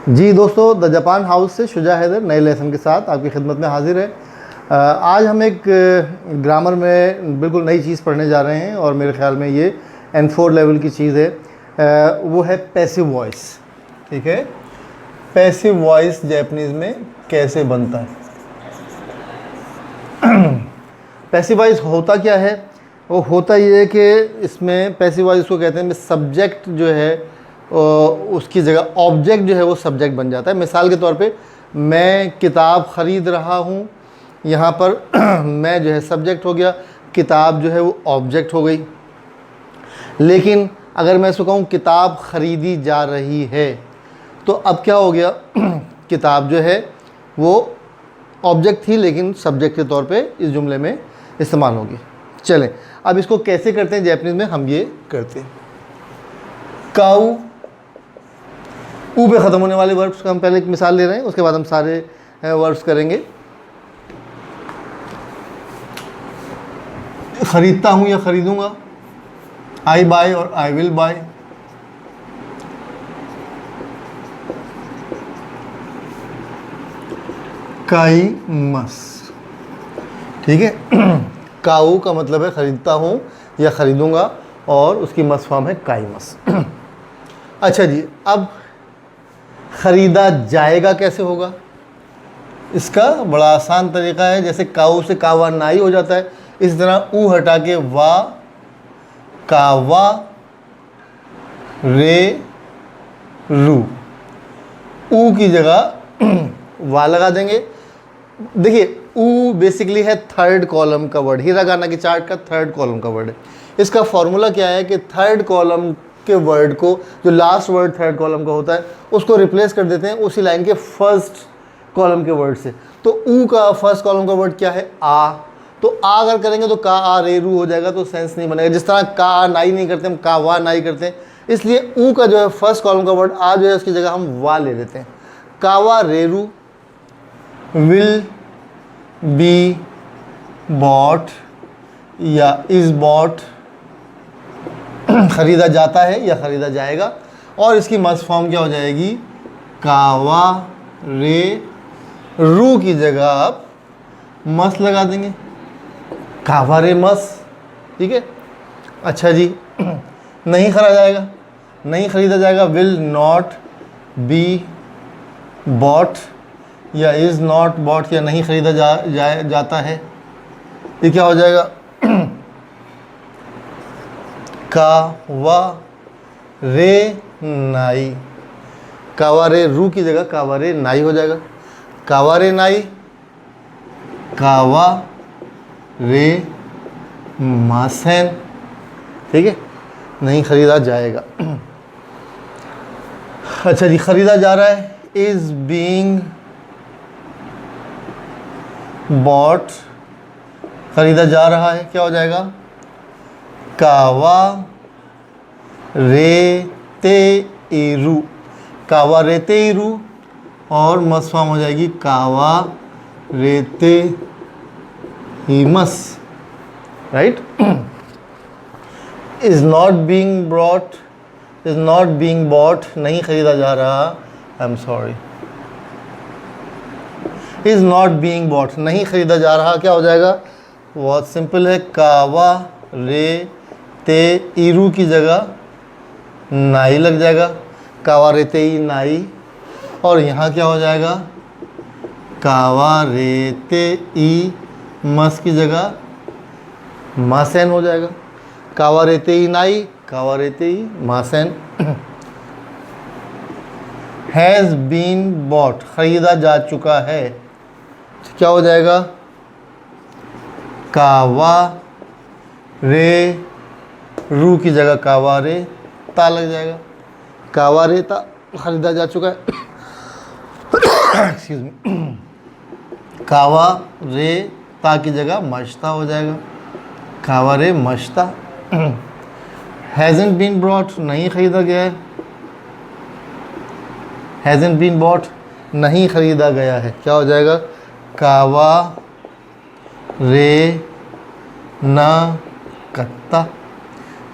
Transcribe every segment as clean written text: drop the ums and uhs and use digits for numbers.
जी दोस्तों, the Japan house से शुजा हैदर नए लेसन के साथ आपकी खिदमत में हाजिर है। आज हम एक ग्रामर में बिल्कुल नई चीज़ पढ़ने जा रहे हैं और मेरे ख्याल में ये N4 लेवल की चीज़ है। वो है पैसिव वॉइस। ठीक है, पैसिव वॉइस जैपनीज़ में कैसे बनता है। पैसिव वॉइस होता क्या है? वो होता ये है कि इसमें पैसिव वॉइस को कहते हैं सब्जेक्ट जो है उसकी जगह ऑब्जेक्ट जो है वो सब्जेक्ट बन जाता है। मिसाल के तौर पे मैं किताब ख़रीद रहा हूँ, यहाँ पर मैं जो है सब्जेक्ट हो गया, किताब जो है वो ऑब्जेक्ट हो गई। लेकिन अगर मैं इसको कहूँ किताब ख़रीदी जा रही है, तो अब क्या हो गया किताब जो है वो ऑब्जेक्ट थी लेकिन सब्जेक्ट के तौर पे इस जुमले में इस्तेमाल होगी। चलें अब इसको कैसे करते हैं जैपनीज़ में, हम ये करते हैं। काऊ ऊ पे ख़त्म होने वाले वर्ब्स का हम पहले एक मिसाल ले रहे हैं, उसके बाद हम सारे वर्ब्स करेंगे। ख़रीदता हूँ या ख़रीदूँगा, आई बाय और आई विल बाय। काई मस, ठीक है। काऊ का मतलब है ख़रीदता हूँ या ख़रीदूँगा और उसकी मस फॉर्म है काई मस। अच्छा जी, अब ख़रीदा जाएगा कैसे होगा? इसका बड़ा आसान तरीका है। जैसे काऊ से कावा नाई हो जाता है, इस तरह ऊ हटा के वा कावा रे रू, ऊ की जगह वा लगा देंगे। देखिए ऊ बेसिकली है थर्ड कॉलम का वर्ड, हिरागाना की चार्ट का थर्ड कॉलम का वर्ड है। इसका फॉर्मूला क्या है कि थर्ड कॉलम के वर्ड को, जो लास्ट वर्ड थर्ड कॉलम का होता है, उसको रिप्लेस कर देते हैं उसी लाइन के फर्स्ट कॉलम के वर्ड से। तो ऊ का फर्स्ट कॉलम का वर्ड क्या है? आ। तो आ अगर करेंगे तो का आ रे रू हो जाएगा, तो सेंस नहीं बनेगा। जिस तरह का आ नाई नहीं करते, हम का वा नाई करते हैं, इसलिए ऊ का जो है फर्स्ट कॉलम का वर्ड आ जो है उसकी जगह हम वा ले लेते हैं। कावा रेरू विल बी बॉट या इज़ बॉट, ख़रीदा जाता है या ख़रीदा जाएगा। और इसकी मस फॉर्म क्या हो जाएगी? कावा रे रू की जगह आप मस लगा देंगे, कावा रे मस। ठीक है। अच्छा जी, नहीं खरीदा जाएगा, नहीं ख़रीदा जाएगा, विल नॉट बी बॉट या इज़ नॉट बॉट, या नहीं ख़रीदा जाता है। ये क्या हो जाएगा? कावा रे नाई, कावा रे रू की जगह कावा रे नाई हो जाएगा। कावा रे नाई, कावा रे मासेन। ठीक है, नहीं ख़रीदा जाएगा। अच्छा जी, ख़रीदा जा रहा है, इज़ बीइंग बॉट, ख़रीदा जा रहा है, क्या हो जाएगा? कावा रे ते इरू, कावा रे ते इरू, और मस फॉर्म हो जाएगी कावा रे ते हिमस। Right. Is not being brought, is not being bought, नहीं ख़रीदा जा रहा, I am sorry, is not being bought, नहीं ख़रीदा जा रहा, क्या हो जाएगा? बहुत सिंपल है, कावा रे ते इरू की जगह नाई लग जाएगा, कावा रे ते ई नाई। और यहाँ क्या हो जाएगा? कावा रे ते ई मस की जगह मासेन हो जाएगा। कावा रे ते ई नाई, कावा रे ते ई मासेन। हैज़ बीन बॉट, ख़रीदा जा चुका है, क्या हो जाएगा? कावा रे रू की जगह कावा रे ता लग जाएगा, कावा रे ता, ख़रीदा जा चुका है। Excuse me. कावा रे ता की जगह मश्ता हो जाएगा, कावा रे मश्ता। हैज़न्ट बीन ब्रॉट, नहीं ख़रीदा गया है, हैज़न्ट बीन बॉट, नहीं ख़रीदा गया है, क्या हो जाएगा? कावा रे न कत्ता,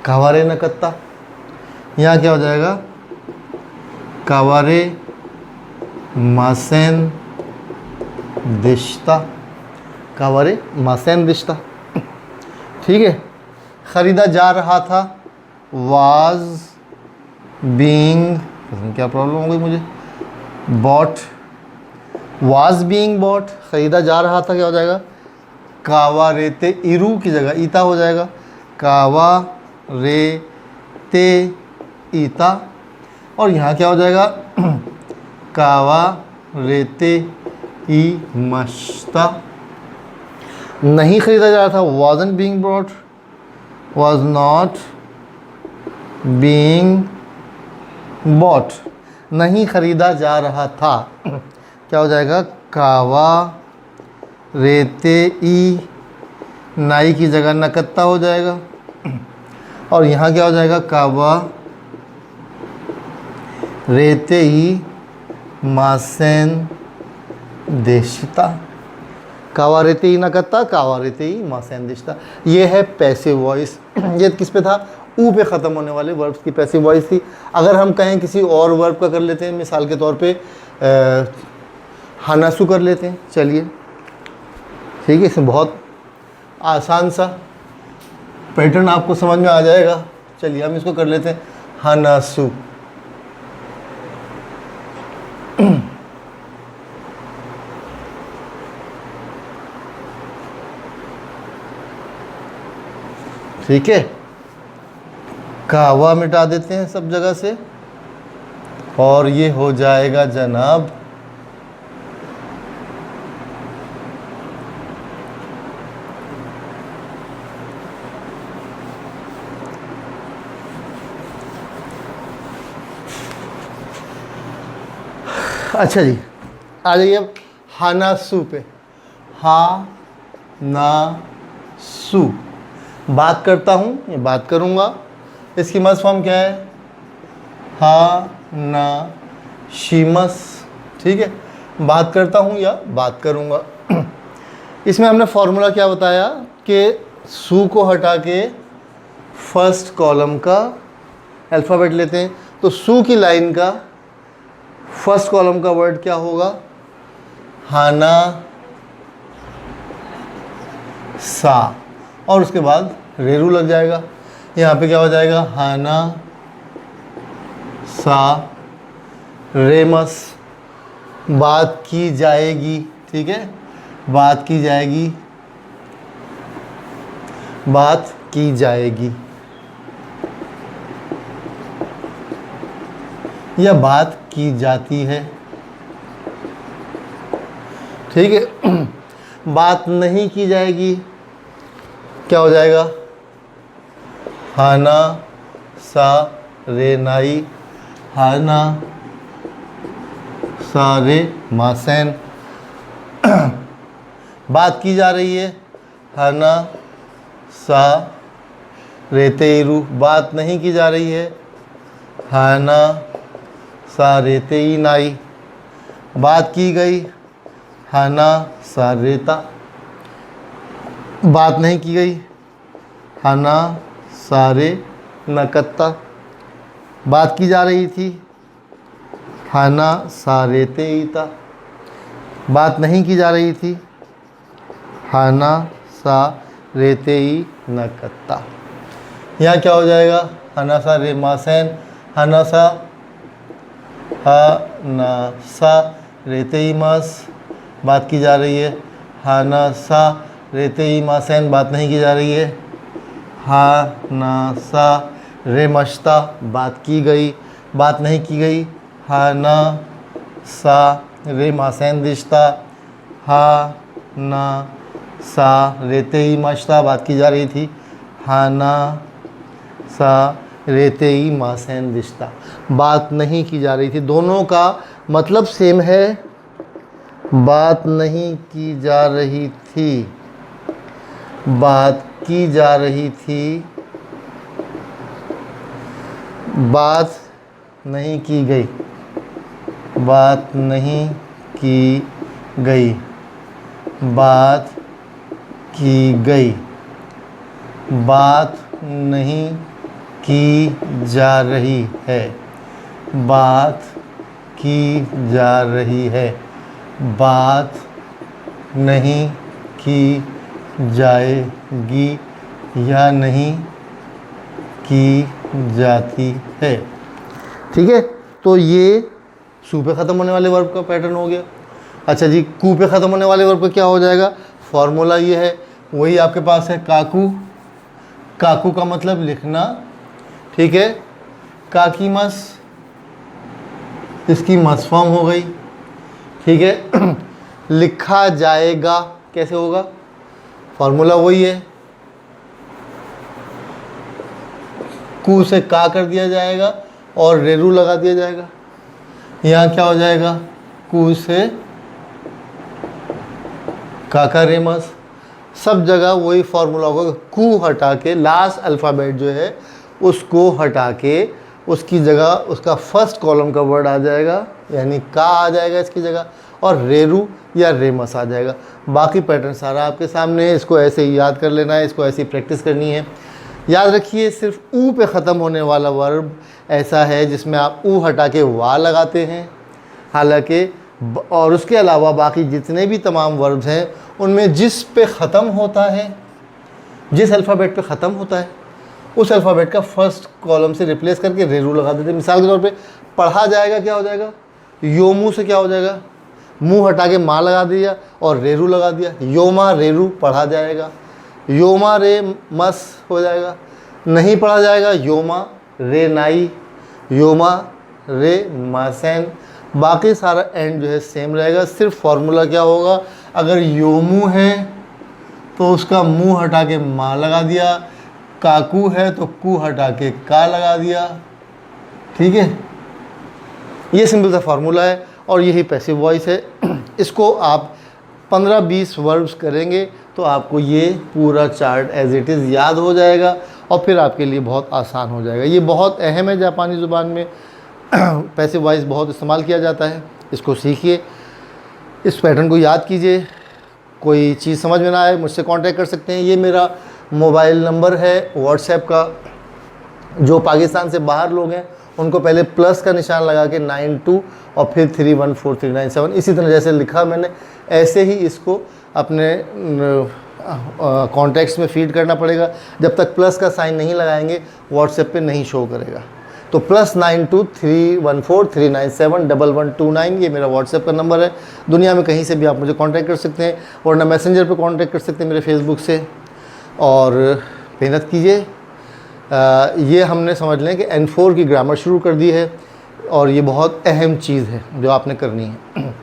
कावा रे न कत्ता। यहाँ क्या हो जाएगा? कावा रे मासेन दिश्ता, कावारे मासेन दिश्ता। ठीक है, ख़रीदा जा रहा था, वाज बीइंग, क्या प्रॉब्लम हो गई मुझे, बॉट, वाज बीइंग बॉट, ख़रीदा जा रहा था क्या हो जाएगा, कावा रेते इरू की जगह ईता हो जाएगा, कावा रे ते ईता। और यहाँ क्या हो जाएगा, कावा रेते ई मश्ता। नहीं ख़रीदा जा रहा था, wasn't being bought, was not being bought, नहीं ख़रीदा जा रहा था, क्या हो जाएगा, कावा रेते ई नाई की जगह नकत्ता हो जाएगा। और यहाँ क्या हो जाएगा, कावा रेते ई मासेन देशिता, कावा रेते ही नकत्ता, कावा रेते ही मासेन देशिता। ये है पैसिव वॉइस। ये किस पे था, ऊ पे ख़त्म होने वाले वर्ब्स की पैसिव वॉइस थी। अगर हम कहें किसी और वर्ब का कर लेते हैं, मिसाल के तौर पे हानासु कर लेते हैं, चलिए ठीक है, इसमें बहुत आसान सा पैटर्न आपको समझ में आ जाएगा। चलिए हम इसको कर लेते हैं, हानासु। ठीक है, कावा मिटा देते हैं सब जगह से और ये हो जाएगा जनाब अच्छा जी, आ जाइए अब हानासु पे। हा ना सु, बात करता हूँ, ये बात करूँगा, इसकी मस फॉर्म क्या है, हा ना शीमस। ठीक है, बात करता हूँ या बात करूँगा। इसमें हमने फॉर्मूला क्या बताया कि सु को हटा के फर्स्ट कॉलम का अल्फ़ाबेट लेते हैं, तो सु की लाइन का फर्स्ट कॉलम का वर्ड क्या होगा, हाना सा, और उसके बाद रेरू लग जाएगा। यहाँ पे क्या हो जाएगा, हाना सा रेमस, बात की जाएगी। ठीक है, बात की जाएगी, बात की जाएगी या बात की जाती है। ठीक है, बात नहीं की जाएगी, क्या हो जाएगा, हाना सा रे नाई, हाना सा रे मासेन। बात की जा रही है, हाना सा रेते इरू, बात नहीं की जा रही है, हाना सा रेते ई नाई, बात की गई, हाना सा रेता, बात नहीं की गई, हाना सारे नकत्ता, बात की जा रही थी, हाना सारे तेईता, बात नहीं की जा रही थी, हाना सा रेते ई नकत्ता। यहाँ क्या हो जाएगा, हाना सा रे मासेन, हाना सा हाना सा रेते ई मास, बात की जा रही है, हाना सा रेते ई मासेन, बात नहीं की जा रही है, हाना सा रे मश्ता, बात की गई, बात नहीं की गई, हाना सा रे मासेन दिश्ता, हाना सा रेते ई मश्ता, बात की जा रही थी, हाना सा रेते ई मासेन दिश्ता, बात नहीं की जा रही थी। दोनों का मतलब सेम है, बात नहीं की जा रही थी, बात की जा रही थी, बात नहीं की गई, बात नहीं की गई, बात की गई, बात नहीं की जा रही है, बात की जा रही है, बात नहीं की जाएगी या नहीं की जाती है। ठीक है, तो ये सू पे ख़त्म होने वाले वर्ब का पैटर्न हो गया। अच्छा जी, कू पे ख़त्म होने वाले वर्ब का क्या हो जाएगा? फॉर्मूला ये है, वही आपके पास है काकू। काकू का मतलब लिखना, ठीक है। काकीमस, इसकी मस फॉर्म हो गई, ठीक है। लिखा जाएगा कैसे होगा? फॉर्मूला वही है, कू से का कर दिया जाएगा और रेरू लगा दिया जाएगा। यहाँ क्या हो जाएगा? कू से काका रेमस। सब जगह वही फॉर्मूला होगा, कू हटा के लास्ट अल्फ़ाबेट जो है उसको हटा के उसकी जगह उसका फर्स्ट कॉलम का वर्ड आ जाएगा, यानी का आ जाएगा इसकी जगह, और रेरू या रेमस आ जाएगा। बाकी पैटर्न सारा आपके सामने है, इसको ऐसे ही याद कर लेना है, इसको ऐसी प्रैक्टिस करनी है। याद रखिए, सिर्फ ऊ पे ख़त्म होने वाला वर्ब ऐसा है जिसमें आप ऊ हटा के वा लगाते हैं, हालांकि और उसके अलावा बाकी जितने भी तमाम वर्ब्स हैं उनमें जिस पे ख़त्म होता है, जिस अल्फ़ाबेट पे ख़त्म होता है उस अल्फ़ाबेट का फर्स्ट कॉलम से रिप्लेस करके रेरू लगा देते हैं। मिसाल के तौर पे पढ़ा जाएगा क्या हो जाएगा? योमू से क्या हो जाएगा? मुँह हटा के माँ लगा दिया और रेरू लगा दिया, योमा रेरू पढ़ा जाएगा। योमा रे मस हो जाएगा, नहीं पढ़ा जाएगा योमा रे नाई, योमा रे मासैन। बाकी सारा एंड जो है सेम रहेगा, सिर्फ फार्मूला क्या होगा? अगर योमू है तो उसका मुंह हटा के माँ लगा दिया, काकू है तो कू हटा के का लगा दिया। ठीक है, ये सिंपल सा फार्मूला है और यही पैसिव वॉइस है। इसको आप 15-20 वर्ब्स करेंगे तो आपको ये पूरा चार्ट एज इट इज़ याद हो जाएगा और फिर आपके लिए बहुत आसान हो जाएगा। ये बहुत अहम है, जापानी ज़ुबान में पैसिव वॉइस बहुत इस्तेमाल किया जाता है। इसको सीखिए, इस पैटर्न को याद कीजिए। कोई चीज़ समझ में ना आए मुझसे कांटेक्ट कर सकते हैं। ये मेरा मोबाइल नंबर है व्हाट्सएप का। जो पाकिस्तान से बाहर लोग हैं उनको पहले प्लस का निशान लगा के 92 और फिर 314397, इसी तरह जैसे लिखा मैंने ऐसे ही इसको अपने कॉन्टैक्ट्स में फीड करना पड़ेगा। जब तक प्लस का साइन नहीं लगाएंगे व्हाट्सएप पे नहीं शो करेगा। तो +92 314 397 1129 ये मेरा व्हाट्सएप का नंबर है। दुनिया में कहीं से भी आप मुझे कांटेक्ट कर सकते हैं, वरना मैसेंजर पे कांटेक्ट कर सकते हैं मेरे फेसबुक से। और मेहनत कीजिए। ये हमने समझ लें कि N4 की ग्रामर शुरू कर दी है और ये बहुत अहम चीज़ है जो आपने करनी है।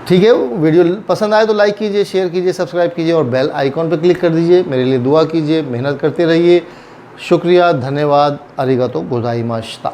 ठीक है, वीडियो पसंद आए तो लाइक कीजिए, शेयर कीजिए, सब्सक्राइब कीजिए और बेल आइकॉन पर क्लिक कर दीजिए। मेरे लिए दुआ कीजिए, मेहनत करते रहिए। शुक्रिया, धन्यवाद, अरिगातो गोजाइमाशिता।